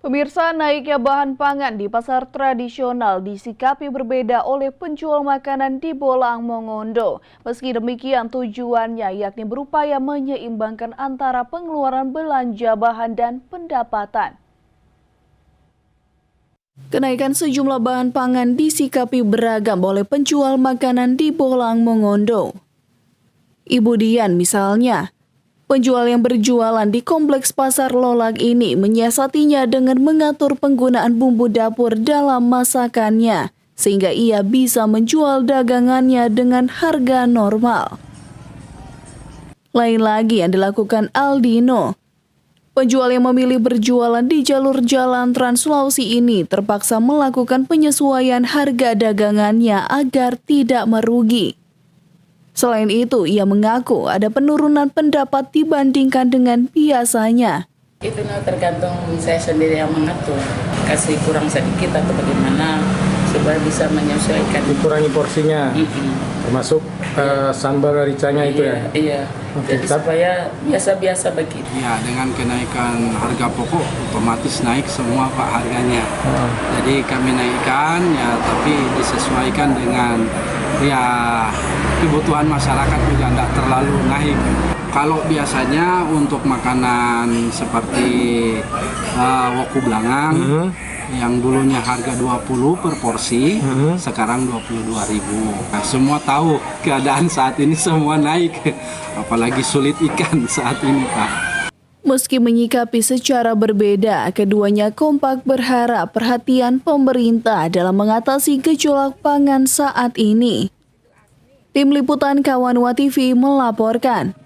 Pemirsa, naiknya bahan pangan di pasar tradisional disikapi berbeda oleh penjual makanan di Bolang Mongondo. Meski demikian, tujuannya yakni berupaya menyeimbangkan antara pengeluaran belanja bahan dan pendapatan. Kenaikan sejumlah bahan pangan disikapi beragam oleh penjual makanan di Bolang Mongondo. Ibu Dian misalnya, penjual yang berjualan di kompleks pasar Lolak ini menyiasatinya dengan mengatur penggunaan bumbu dapur dalam masakannya, sehingga ia bisa menjual dagangannya dengan harga normal. Lain lagi yang dilakukan Aldino. Penjual yang memilih berjualan di jalur jalan Trans Sulawesi ini terpaksa melakukan penyesuaian harga dagangannya agar tidak merugi. Selain itu, ia mengaku ada penurunan pendapat dibandingkan dengan biasanya. Itu tergantung saya sendiri yang mengatur. Kasih kurang sedikit atau bagaimana supaya bisa menyesuaikan. Dikurangi porsinya, termasuk sambal ricanya itu ya? Iya, jadi supaya biasa-biasa begitu. Ya, dengan kenaikan harga pokok otomatis naik semua Pak harganya. Jadi kami naikkan ya, tapi disesuaikan dengan ya kebutuhan masyarakat juga tidak terlalu naik. Kalau biasanya untuk makanan seperti woku belangang yang dulunya harga 20 per porsi, sekarang 22.000. Nah, semua tahu keadaan saat ini semua naik, apalagi sulit ikan saat ini Pak. Meski menyikapi secara berbeda, keduanya kompak berharap perhatian pemerintah dalam mengatasi gejolak pangan saat ini. Tim Liputan Kawanwa TV melaporkan.